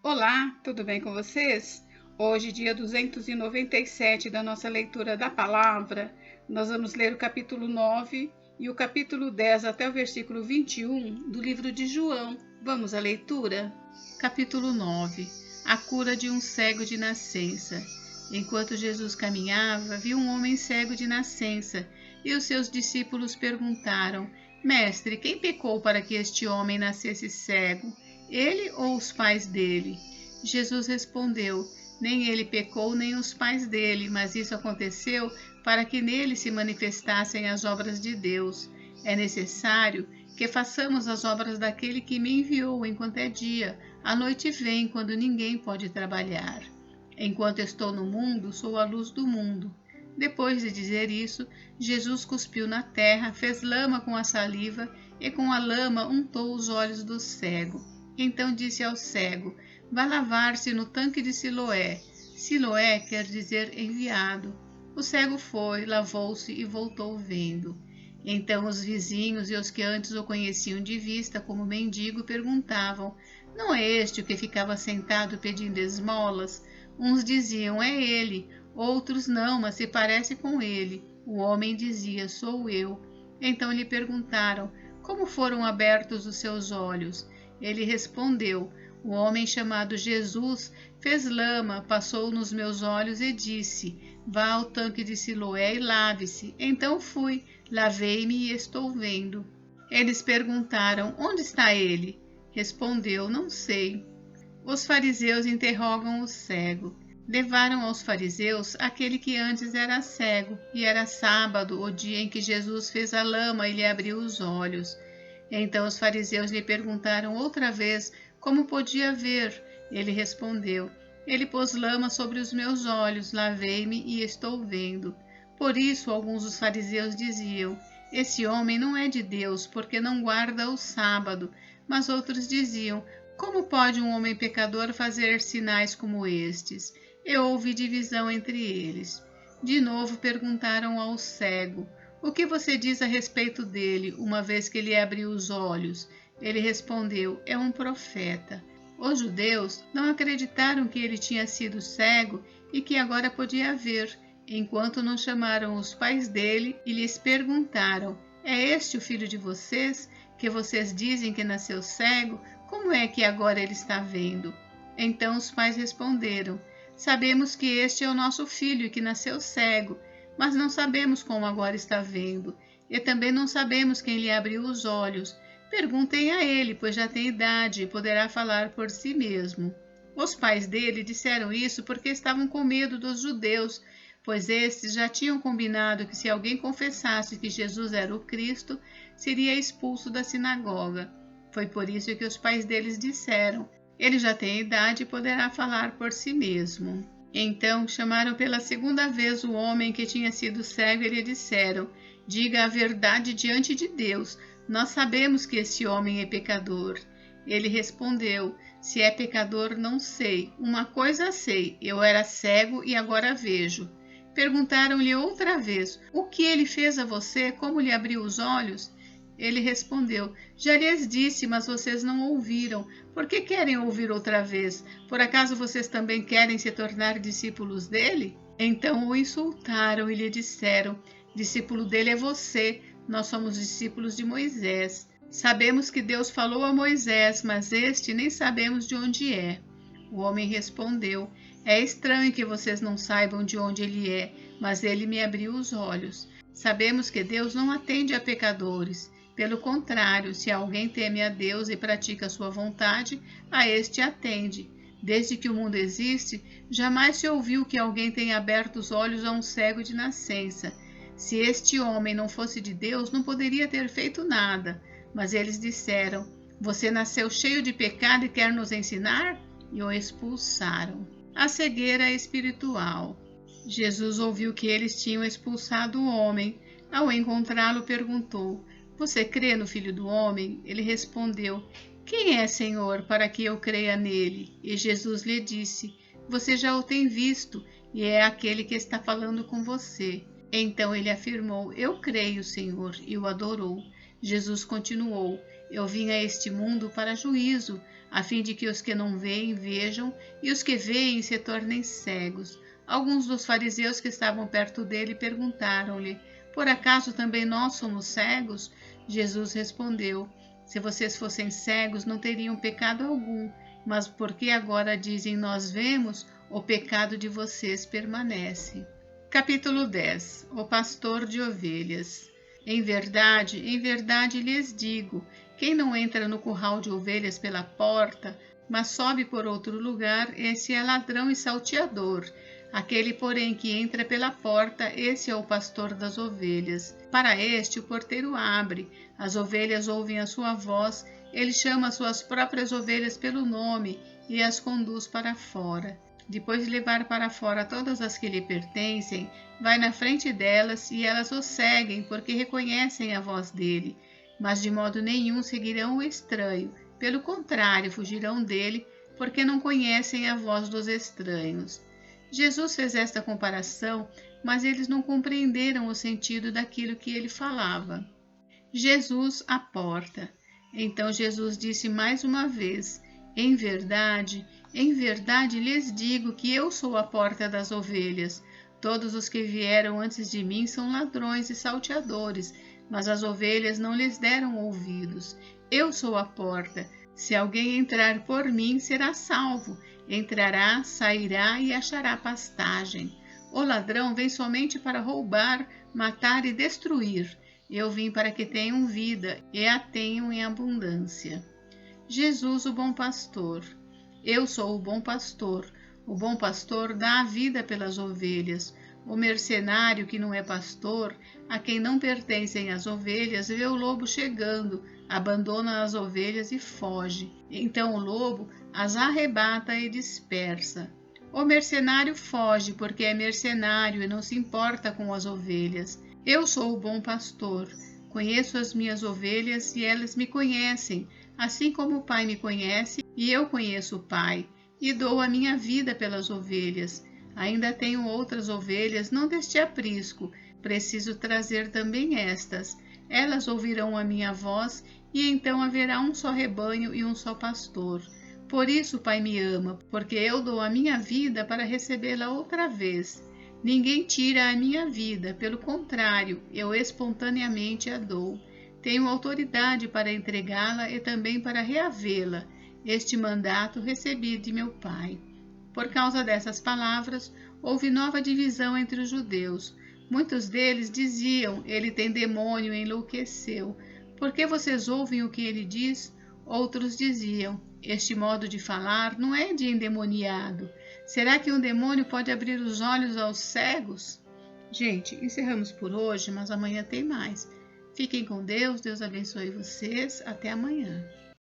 Olá, tudo bem com vocês? Hoje, dia 297 da nossa leitura da palavra, nós vamos ler o capítulo 9 e o capítulo 10 até o versículo 21 do livro de João. Vamos à leitura? Capítulo 9. A cura de um cego de nascença. Enquanto Jesus caminhava, viu um homem cego de nascença, e os seus discípulos perguntaram: Mestre, quem pecou para que este homem nascesse cego? Ele ou os pais dele? Jesus respondeu: Nem ele pecou, nem os pais dele, mas isso aconteceu para que nele se manifestassem as obras de Deus. É necessário que façamos as obras daquele que me enviou enquanto é dia. A noite vem, quando ninguém pode trabalhar. Enquanto estou no mundo, sou a luz do mundo. Depois de dizer isso, Jesus cuspiu na terra, fez lama com a saliva e com a lama untou os olhos do cego. Então disse ao cego: Vá lavar-se no tanque de Siloé. Siloé quer dizer enviado. O cego foi, lavou-se e voltou vendo. Então os vizinhos e os que antes o conheciam de vista como mendigo perguntavam: Não é este o que ficava sentado pedindo esmolas? Uns diziam: É ele. Outros: Não, mas se parece com ele. O homem dizia: Sou eu. Então lhe perguntaram: Como foram abertos os seus olhos? Ele respondeu: O homem chamado Jesus fez lama, passou nos meus olhos e disse: Vá ao tanque de Siloé e lave-se. Então fui, lavei-me e estou vendo. Eles perguntaram: Onde está ele? Respondeu: Não sei. Os fariseus interrogam o cego. Levaram aos fariseus aquele que antes era cego, e era sábado, o dia em que Jesus fez a lama e lhe abriu os olhos. Então os fariseus lhe perguntaram outra vez como podia ver. Ele respondeu: Ele pôs lama sobre os meus olhos, lavei-me e estou vendo. Por isso alguns dos fariseus diziam: Esse homem não é de Deus, porque não guarda o sábado. Mas outros diziam: Como pode um homem pecador fazer sinais como estes? E houve divisão entre eles. De novo perguntaram ao cego: O que você diz a respeito dele, uma vez que lhe abriu os olhos? Ele respondeu: É um profeta. Os judeus não acreditaram que ele tinha sido cego e que agora podia ver, enquanto não chamaram os pais dele e lhes perguntaram: É este o filho de vocês, que vocês dizem que nasceu cego? Como é que agora ele está vendo? Então os pais responderam: Sabemos que este é o nosso filho que nasceu cego, mas não sabemos como agora está vendo, e também não sabemos quem lhe abriu os olhos. Perguntem a ele, pois já tem idade e poderá falar por si mesmo. Os pais dele disseram isso porque estavam com medo dos judeus, pois estes já tinham combinado que se alguém confessasse que Jesus era o Cristo, seria expulso da sinagoga. Foi por isso que os pais deles disseram: Ele já tem idade e poderá falar por si mesmo. Então chamaram pela segunda vez o homem que tinha sido cego e lhe disseram: Diga a verdade diante de Deus. Nós sabemos que esse homem é pecador. Ele respondeu: Se é pecador, não sei. Uma coisa sei: eu era cego e agora vejo. Perguntaram-lhe outra vez: O que ele fez a você? Como lhe abriu os olhos? Ele respondeu: Já lhes disse, mas vocês não ouviram. Por que querem ouvir outra vez? Por acaso vocês também querem se tornar discípulos dele? Então o insultaram e lhe disseram: Discípulo dele é você, nós somos discípulos de Moisés. Sabemos que Deus falou a Moisés, mas este nem sabemos de onde é. O homem respondeu: É estranho que vocês não saibam de onde ele é, mas ele me abriu os olhos. Sabemos que Deus não atende a pecadores. Pelo contrário, se alguém teme a Deus e pratica sua vontade, a este atende. Desde que o mundo existe, jamais se ouviu que alguém tenha aberto os olhos a um cego de nascença. Se este homem não fosse de Deus, não poderia ter feito nada. Mas eles disseram: Você nasceu cheio de pecado e quer nos ensinar? E o expulsaram. A cegueira espiritual. Jesus ouviu que eles tinham expulsado o homem. Ao encontrá-lo, perguntou: Você crê no Filho do Homem? Ele respondeu: Quem é, Senhor, para que eu creia nele? E Jesus lhe disse: Você já o tem visto, e é aquele que está falando com você. Então ele afirmou: Eu creio, Senhor, e o adorou. Jesus continuou: Eu vim a este mundo para juízo, a fim de que os que não veem vejam e os que veem se tornem cegos. Alguns dos fariseus que estavam perto dele perguntaram-lhe: por acaso também nós somos cegos? Jesus respondeu: se vocês fossem cegos, não teriam pecado algum, mas porque agora dizem nós vemos, o pecado de vocês permanece. Capítulo 10. O pastor de ovelhas. Em verdade lhes digo, quem não entra no curral de ovelhas pela porta, mas sobe por outro lugar, esse é ladrão e salteador. Aquele, porém, que entra pela porta, esse é o pastor das ovelhas. Para este o porteiro abre, as ovelhas ouvem a sua voz, ele chama as suas próprias ovelhas pelo nome e as conduz para fora. Depois de levar para fora todas as que lhe pertencem, vai na frente delas e elas o seguem, porque reconhecem a voz dele. Mas de modo nenhum seguirão o estranho, pelo contrário, fugirão dele, porque não conhecem a voz dos estranhos. Jesus fez esta comparação, mas eles não compreenderam o sentido daquilo que ele falava. Jesus, a porta. Então Jesus disse mais uma vez: em verdade lhes digo que eu sou a porta das ovelhas. Todos os que vieram antes de mim são ladrões e salteadores, mas as ovelhas não lhes deram ouvidos. Eu sou a porta. Se alguém entrar por mim, será salvo. Entrará, sairá e achará pastagem. O ladrão vem somente para roubar, matar e destruir. Eu vim para que tenham vida e a tenham em abundância. Jesus, o bom pastor. Eu sou o bom pastor. O bom pastor dá a vida pelas ovelhas. O mercenário que não é pastor, a quem não pertencem as ovelhas, vê o lobo chegando, abandona as ovelhas e foge. Então o lobo as arrebata e dispersa. O mercenário foge porque é mercenário e não se importa com as ovelhas. Eu sou o bom pastor. Conheço as minhas ovelhas e elas me conhecem, assim como o Pai me conhece e eu conheço o Pai, e dou a minha vida pelas ovelhas. Ainda tenho outras ovelhas, não deste aprisco. Preciso trazer também estas. Elas ouvirão a minha voz, e então haverá um só rebanho e um só pastor. Por isso o Pai me ama, porque eu dou a minha vida para recebê-la outra vez. Ninguém tira a minha vida, pelo contrário, eu espontaneamente a dou. Tenho autoridade para entregá-la e também para reavê-la. Este mandato recebi de meu Pai. Por causa dessas palavras, houve nova divisão entre os judeus. Muitos deles diziam: ele tem demônio e enlouqueceu. Por que vocês ouvem o que ele diz? Outros diziam: este modo de falar não é de endemoniado. Será que um demônio pode abrir os olhos aos cegos? Gente, encerramos por hoje, mas amanhã tem mais. Fiquem com Deus, Deus abençoe vocês. Até amanhã.